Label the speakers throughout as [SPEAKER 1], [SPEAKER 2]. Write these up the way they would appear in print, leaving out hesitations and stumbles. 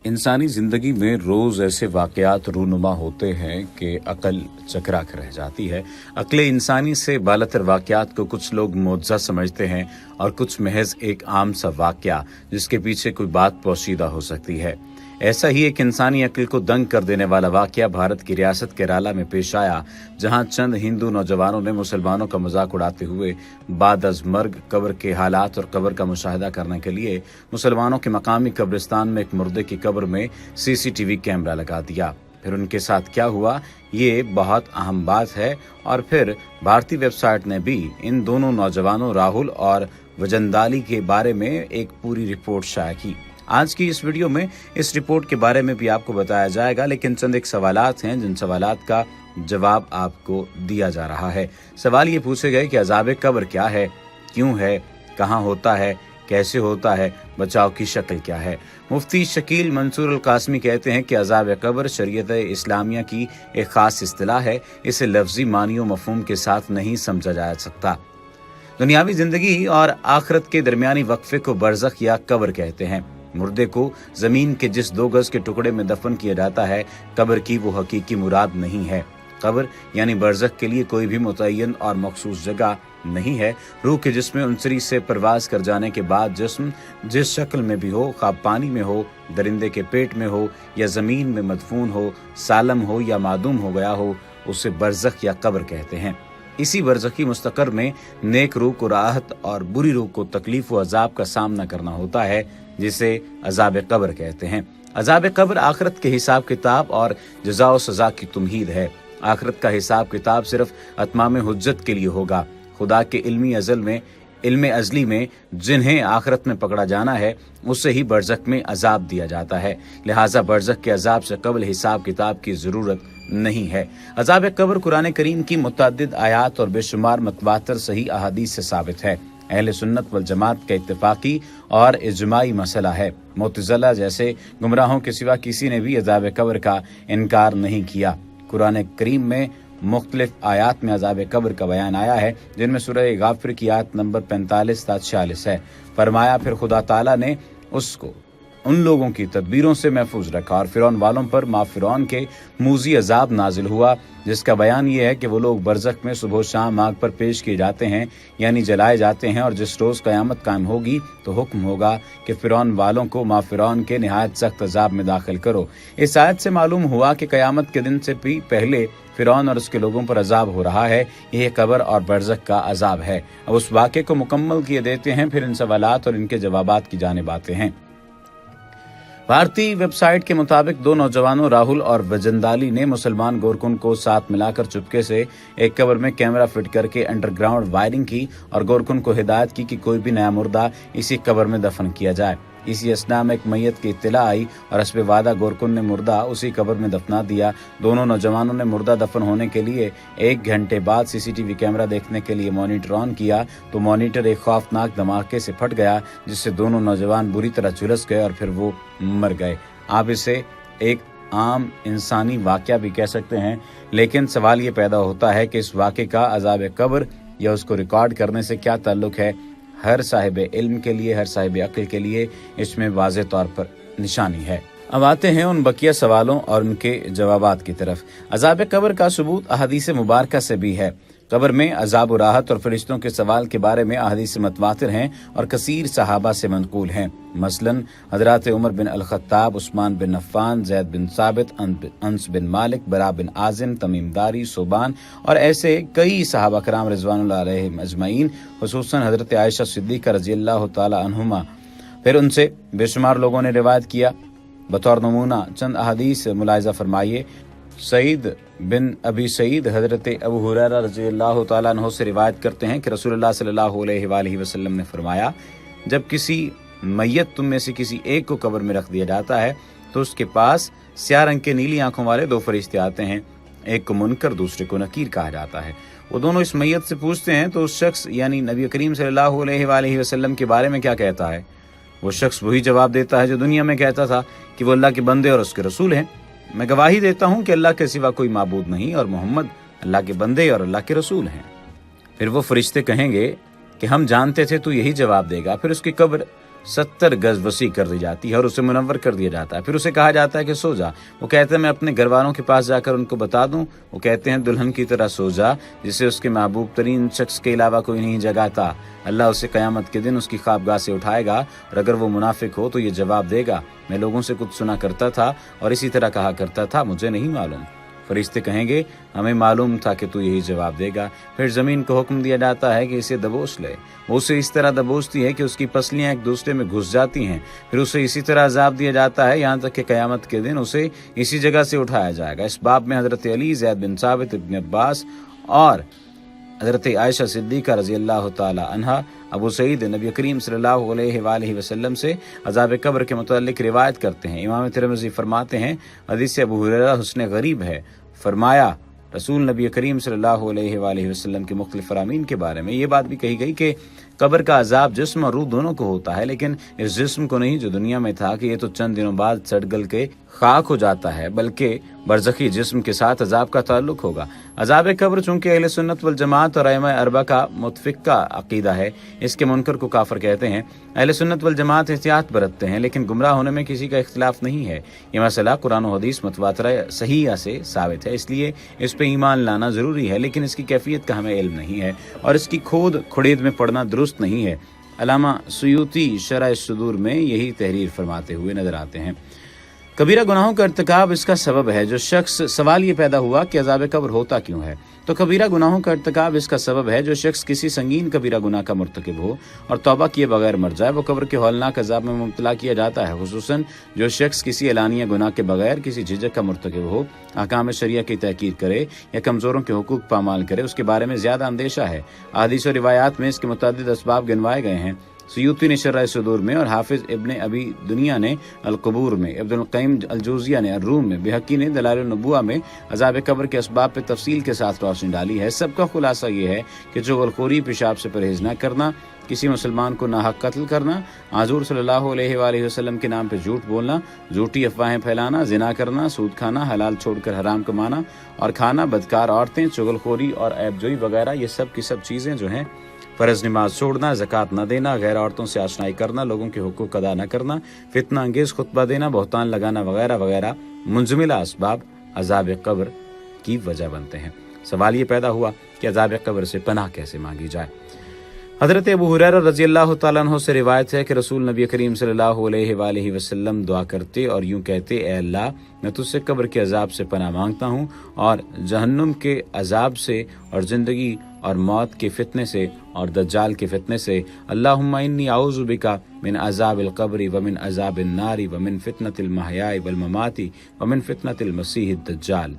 [SPEAKER 1] इंसानी जिंदगी में रोज ऐसे वाकयात रूनुमा होते हैं कि अकल चकरा कर रह जाती है। अक्ले इंसानी से बालातर वाकयात को कुछ लोग मुआवजा समझते हैं और कुछ महज एक आम सा वाकया जिसके पीछे कोई बात पोशीदा हो सकती है। ऐसा ही एक इंसानी अक्ल को दंग कर देने वाला वाकया भारत की रियासत केरला में पेश आया, जहां चंद हिंदू नौजवानों ने मुसलमानों का मजाक उड़ाते हुए बाद अज मर्ग कब्र के हालात और कब्र का मुशाहिदा करने के लिए मुसलमानों के मकामी कब्रिस्तान में एक मुर्दे की कब्र में सीसीटीवी कैमरा लगा दिया। फिर उनके साथ क्या हुआ, ये बहुत अहम बात है। और फिर भारतीय वेबसाइट ने भी इन दोनों नौजवानों राहुल और वजंदाली के बारे में एक पूरी रिपोर्ट शाया की। आज की इस वीडियो में इस रिपोर्ट के बारे में भी आपको बताया जाएगा, लेकिन चंद एक सवालात हैं जिन सवालात का जवाब आपको दिया जा रहा है। सवाल ये पूछे गए कि अज़ाब कब्र क्या है, क्यों है, कहाँ होता है, कैसे होता है, बचाव की शक्ल क्या है। मुफ्ती शकील मंसूर अल कासमी कहते हैं कि अज़ाब कब्र शरीयत इस्लामिया की एक खास इस्तिलाह है। इसे लफ्जी मानियों मफहूम के साथ नहीं समझा जा सकता। दुनियावी जिंदगी और आखिरत के दरमियानी वक्फे को बरज़ख या कब्र कहते हैं। मुर्दे को जमीन के जिस 2 गज के टुकड़े में दफन किया जाता है, कब्र की वो हकीकी मुराद नहीं है। कब्र यानी बरज़ख के लिए कोई भी मुतय्यन और मखसूस जगह नहीं है। रूह के जिस्म उनसरी से परवाज कर जाने के बाद जिस्म जिस शक्ल में भी हो, खा पानी में हो, दरिंदे के पेट में हो या जमीन में मदफून हो, सालम हो या मादूम हो गया हो, उसे बरज़ख या कब्र कहते हैं। इसी बरज़खी मुस्तकर में नेक रूह को राहत और बुरी रूह को तकलीफ व अजाब का सामना करना होता है, जिसे अज़ाब कब्र कहते हैं। अज़ाब कब्र आखिरत के हिसाब किताब और जज़ा व सज़ा की तुमहीद है। आखिरत का हिसाब किताब सिर्फ अतमाम हुज्जत के लिए होगा। खुदा के इल्म अज़ली में जिन्हें आखिरत में पकड़ा जाना है, उससे ही बरज़ख में अजाब दिया जाता है। लिहाजा बरज़ख के अजाब से कबल हिसाब किताब की ज़रूरत नहीं है। अज़ाब कब्र कुरान करीम की मुतअद्दिद आयात और बेशुमार मतवातर सही अहादीस से साबित है। अहले सुन्नत वल जमात का इत्तिफाकी और इजमाई मसला है। मुतज़िला जैसे गुमराहों के सिवा किसी ने भी अज़ाब कब्र का इनकार नहीं किया। कुरान करीम में मुख्तलिफ आयात में अज़ाब कब्र का बयान आया है, जिनमें सूरह गाफिर की आयत नंबर 45 से 46 है। फरमाया, फिर खुदा ताला ने उसको उन लोगों की तदबीरों से महफूज रखा और फिरौन वालों पर माँ फिरौन के मूजी अजाब नाजिल हुआ, जिसका बयान ये है कि वो लोग बरज़ख में सुबह शाम आग पर पेश किए जाते हैं, यानी जलाए जाते हैं। और जिस रोज़ क़यामत कायम होगी तो हुक्म होगा कि फिरौन वालों को माँ फिरौन के निहायत सख्त अजाब में दाखिल करो। इस आयत से मालूम हुआ कि क़यामत के दिन से भी पहले फिरौन और उसके लोगों पर अजाब हो रहा है। यह कब्र और बरज़ख का अजाब है। अब उस वाक़े को मुकम्मल किए देते हैं, फिर इन सवालात और इनके जवाबात की जानिब आते हैं। भारतीय वेबसाइट के मुताबिक 2 नौजवानों राहुल और वजंदाली ने मुसलमान गोरकुन को साथ मिलाकर चुपके से एक कब्र में कैमरा फिट करके अंडरग्राउंड वायरिंग की और गोरकुन को हिदायत की कि कोई भी नया मुर्दा इसी कब्र में दफन किया जाए। इसी असना में एक मैयत की इत्तला आई और हस्बे वादा गोरकुन ने मुर्दा उसी कब्र में दफना दिया। दोनों नौजवानों ने मुर्दा दफन होने के लिए 1 घंटे बाद सीसीटीवी कैमरा देखने के लिए मॉनिटर ऑन किया तो मॉनिटर एक खौफनाक धमाके से फट गया, जिससे दोनों नौजवान बुरी तरह झुलस गए और फिर वो मर गए। आप इसे एक आम इंसानी वाकया भी कह सकते हैं, लेकिन सवाल ये पैदा होता है कि इस वाक़े का अज़ाब कब्र या उसको रिकॉर्ड करने से क्या ताल्लुक है। हर साहिब इल्म के लिए, हर साहिब अक्ल के लिए इसमें वाज़ेह तौर पर निशानी है। अब आते हैं उन बकिया सवालों और उनके जवाबात की तरफ। अज़ाब कब्र का सबूत अहादीस मुबारका से भी है। कब्र में अज़ाब और राहत और फरिश्तों के सवाल के बारे में अहादीस मतवातिर हैं और कसीर सहाबा से मनकूल हैं। मसलन हज़रत उमर बिन अल-खत्ताब, उस्मान बिन अफ़्फ़ान, ज़ैद बिन साबित, अनस बिन मालिक, बरा बिन आज़िम, तमीम दारी, सोबान और ऐसे कई सहाबा कराम रिज़वानुल्लाह अलैहिम अजमईन, खुसूसन हज़रत आयशा सिद्दीक़ा रज़ियल्लाहु ताला अन्हुमा। फिर उनसे बेशुमार लोगों ने रिवायत किया। बतौर नमूना चंद अहादीस मुलाहिज़ा फरमाइए। सईद बिन अबी सईद हज़रत अबू हुरैरा रज़ियल्लाहु ताला अन्हु से रिवायत करते हैं कि रसूलुल्लाह सल्लल्लाहु अलैहि वसल्लम ने फरमाया, जब किसी मैयत तुम में से किसी एक को कब्र में रख दिया जाता है तो उसके पास स्याह रंग के नीली आंखों वाले 2 फरिश्ते आते हैं। एक को मुनकर, दूसरे को नकीर कहा जाता है। वो दोनों इस मैयत से पूछते हैं तो उस शख्स यानी नबी करीम सल्लल्लाहु अलैहि वसल्लम के बारे में क्या कहता है। वो शख्स वही जवाब देता है जो दुनिया में कहता था कि वो अल्लाह के बंदे और उसके रसूल हैं। मैं गवाही देता हूँ कि अल्लाह के सिवा कोई माबूद नहीं और मोहम्मद अल्लाह के बंदे और अल्लाह के रसूल हैं। फिर वो फरिश्ते कहेंगे कि हम जानते थे तू यही जवाब देगा। फिर उसकी कब्र 70 गज वसी कर दी जाती है और उसे मुनव्वर कर दिया जाता है। फिर उसे कहा जाता है कि सो जा। वो कहते हैं मैं अपने घर वालों के पास जाकर उनको बता दूं। वो कहते हैं दुल्हन की तरह सो जा जिसे उसके महबूब तरीन शख्स के अलावा कोई नहीं जगाता। अल्लाह उसे क़यामत के दिन उसकी ख्वाबगाह से उठाएगा और अगर वो मुनाफिक हो तो ये जवाब देगा, मैं लोगों से कुछ सुना करता था और इसी तरह कहा करता था, मुझे नहीं मालूम। फरिश्ते कहेंगे हमें मालूम था कि तू यही जवाब देगा। फिर ज़मीन को हुक्म दिया जाता है कि इसे दबोच ले। वो उसे इस तरह दबोचती है कि उसकी पसलियां एक दूसरे में घुस जाती हैं। फिर उसे इसी तरह अजाब दिया जाता है यहाँ तक कि क़यामत के दिन उसे इसी जगह से उठाया जाएगा। इस बाब में हज़रत अली, ज़ैद बिन साबित, इब्न अब्बास और हज़रत आयशा सिद्दीक़ा रज़ी अल्लाह तआला अन्हा, अबू सईद नबी करीम सल्लल्लाहु अलैहि वसल्लम से अज़ाब कब्र के मुतालिक रिवायत करते हैं। इमाम तिरमिज़ी फरमाते हैं हदीस से अबू हुरैरा हुस्न गरीब है। फरमाया रसूल नबी करीम सल्लल्लाहु अलैहि वसल्लम के मुख्तलिफ फरामीन के बारे में ये बात भी कही गई कि कब्र का अजाब जिस्म और रूह दोनों को होता है, लेकिन इस जिस्म को नहीं जो दुनिया में था कि ये तो चंद दिनों बाद सड़ गल के खाक हो जाता है, बल्कि बरज़खी जिस्म के साथ अजाब का ताल्लुक होगा। अजाब कब्र चूँकि अहले सुन्नत वल जमात और अइम्मा अरबा का मुतफ़िक़ा अक़ीदा है, इसके मुनकर को काफिर कहते हैं। अहले सुन्नत वल जमात एहतियात बरतते हैं, लेकिन गुमराह होने में किसी का इख्तिलाफ नहीं है। ये मसला कुरान और हदीस मुतवातिरा सहीह से साबित है, इसलिए इस पर ईमान लाना ज़रूरी है, लेकिन इसकी कैफियत का हमें इल्म नहीं है और इसकी खोद खुड़ेद में पढ़ना दुरुस्त नहीं है। अल्लामा सुयूती शरह सुदूर में यही तहरीर फरमाते हुए नजर आते हैं। कबीरा गुनाहों का इर्तिकाब इसका सबब है। जो शख्स, सवाल ये पैदा हुआ कि अज़ाब कब्र होता क्यों है, तो कबीरा गुनाहों का इर्तिकाब इसका सबब है। जो शख्स किसी संगीन कबीरा गुनाह का मुर्तकिब हो और तौबा किए बगैर मर जाए, वो कब्र के हौलनाक अज़ाब में मुब्तला किया जाता है। खुसूसन जो शख्स किसी एलानिया गुनाह के बगैर किसी झिझक का मुर्तकिब हो, अहकाम शरिया की तहकीर करे या कमज़ोरों के हुकूक पामाल करे, उसके बारे में ज़्यादा अंदेशा है। अहादीस और रिवायात में इसके मुतअद्दिद असबाब गिनवाए गए हैं। सुयूती ने शरह सुदूर में और हाफिज इब्ने अबी दुनिया ने अल-कुबूर में, इब्नुल क़य्यिम अल-जौज़िया ने अर-रूम में, बिहक़ी ने दलाइल नबुव्वा में अज़ाब कब्र के असबाब पर तफसील के साथ रोशनी डाली है। सबका खुलासा ये है कि चुगलखोरी, पेशाब से परहेज़ न करना, किसी मुसलमान को नाहक कत्ल करना, हुज़ूर सल्लल्लाहु अलैहि वसल्लम के नाम पर झूठ बोलना, झूठी अफवाहें फैलाना, ज़िना करना, सूद खाना, हलाल छोड़कर हराम कमाना और खाना, बदकार औरतें, चुगलखोरी और ऐबजोई वगैरह, ये सब की सब चीज़ें जो हैं, फ़र्ज़ नमाज छोड़ना, ज़कात न देना, गैर औरतों से आशनाई करना, लोगों के हुकूक अदा न करना, फितना अंगेज़ खुतबा देना, बहतान लगाना वगैरह वगैरह मुंजमिला असबाब अज़ाब कब्र की वजह बनते हैं। सवाल ये पैदा हुआ कि अज़ाब कब्र से पनाह कैसे मांगी जाए। हज़रत अबू हुरैरा रज़ी अल्लाह तआला अन्हु से रिवायत है कि रसूल नबी करीम सल्लल्लाहु अलैहि वसल्लम दुआ करते और यूँ कहते, ए अल्लाह, मैं तुझसे कब्र के अजाब से पनाह मांगता हूँ और जहन्नुम के अजाब से और ज़िंदगी और मौत के फितने से और दज्जाल के फितने से। अल्लाहुम्मा इन्नी आऊज़ु बिका मिन अज़ाबिल क़ब्रि व मिन अज़ाबिन नारी व मिन फितनतिल महयाइ वल ममाती व मिन फितनतिल मसीहिद दज्जाल।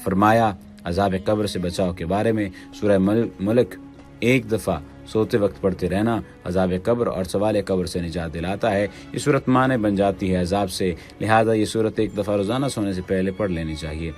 [SPEAKER 1] फरमाया अज़ाब कब्र से बचाव के बारे में सूरह मुल्क एक दफ़ा सोते वक्त पढ़ते रहना अज़ाब कब्र और सवाल कब्र से निजात दिलाता है। ये सूरत माने बन जाती है अज़ाब से, लिहाजा ये सूरत एक दफ़ा रोज़ाना सोने से पहले पढ़ लेनी चाहिए।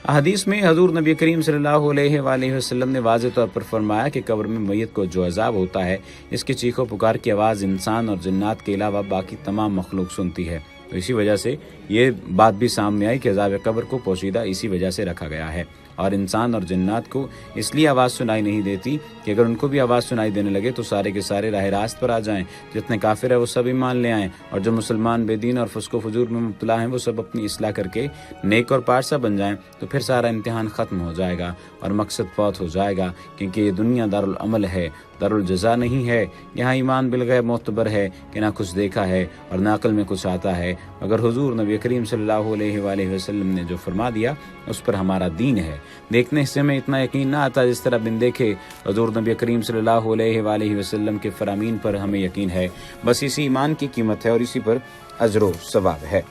[SPEAKER 1] हदीस में हज़ूर नबी करीम सल्लल्लाहु अलैहि वसल्लम ने वाज़ेह तौर पर फरमाया कि कब्र में मैयत को जो अज़ाब होता है, इसकी चीखों पुकार की आवाज़ इंसान और जिन्नात के अलावा बाकी तमाम मखलूक सुनती है। तो इसी वजह से ये बात भी सामने आई कि अज़ाब कब्र को पोशीदा इसी वजह से रखा गया है और इंसान और जिन्नात को इसलिए आवाज़ सुनाई नहीं देती कि अगर उनको भी आवाज़ सुनाई देने लगे तो सारे के सारे राह रास्त पर आ जाएं, जितने काफिर है वो सब ईमान ले आएं और जो मुसलमान बेदीन और फुस्को फजूर में मुब्तला हैं वो सब अपनी इस्लाह करके नेक और पारसा बन जाएं, तो फिर सारा इम्तिहान ख़त्म हो जाएगा और मकसद फौत हो जाएगा। क्योंकि ये दुनिया दारुल अमल है, दारुल जज़ा नहीं है। यहाँ ईमान बिलगैब मोतबर है कि ना कुछ देखा है और ना अक़ल में कुछ आता है, मगर हुज़ूर नबी करीम सल्लल्लाहु अलैहि वसल्लम ने जो फरमा दिया उस पर हमारा दीन है। देखने से हमें इतना यकीन ना आता जिस तरह बिन देखे हुज़ूर नबी करीम सल्लल्लाहु अलैहि वसल्लम के फरामीन पर हमें यकीन है। बस इसी ईमान की कीमत है और इसी पर अजर सवाब है।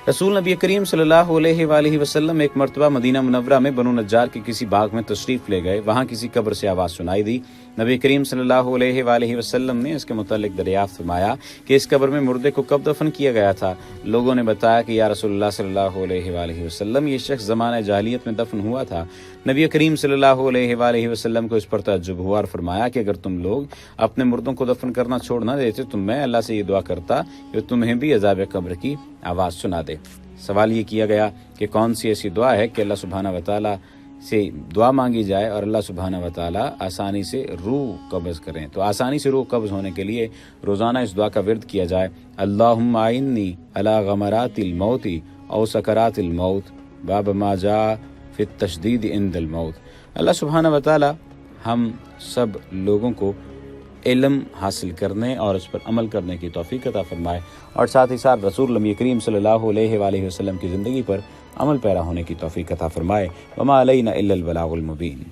[SPEAKER 1] रसूल नबी करीम सल्लल्लाहु अलैहि वसल्लम एक मरतबा मदीना मुनव्वरा में बनु नज्जार के किसी बाग में तशरीफ़ ले गए। वहाँ किसी कब्र से आवाज़ सुनाई दी। नबी करीम सल्लल्लाहु अलैहि वसल्लम ने इसके मुतालिक दरियाफ्त फरमाया कि इस कब्र में मुर्दे को कब दफन किया गया था। लोगों ने बताया कि या रसूलुल्लाह सल्लल्लाहु अलैहि वसल्लम, ये शख्स ज़माने जाहिलियत में दफन हुआ था। नबी करीम सल्लल्लाहु अलैहि वसल्लम को इस पर तअज्जुब हुआ और फरमाया कि अगर तुम लोग अपने मुर्दों को दफन करना छोड़ ना देते तो मैं अल्लाह से ये दुआ करता कि तुम्हें भी अज़ाब कब्र की आवाज़ सुना दे। सवाल ये किया गया कि कौन सी ऐसी दुआ है कि अल्लाह सुब्हानहू व तआला سے دعا مانگی جائے اور اللہ سبحانہ و تعالیٰ آسانی سے روح قبض کریں. تو آسانی سے روح قبض ہونے کے لیے روزانہ اس دعا کا ورد کیا جائے. اللہم اعنی علی غمرات الموت او سکرات الموت باب ما جاء فی التشدید عند الموت. اللہ سبحانہ و تعالیٰ ہم سب لوگوں کو علم حاصل کرنے اور اس پر عمل کرنے کی توفیق عطا فرمائے، اور ساتھ ہی ساتھ رسول اللہ کریم صلی اللہ علیہ وآلہ وسلم کی زندگی پر عمل پیرا ہونے کی توفیق عطا فرمائے. وما علینا الا البلاغ المبین.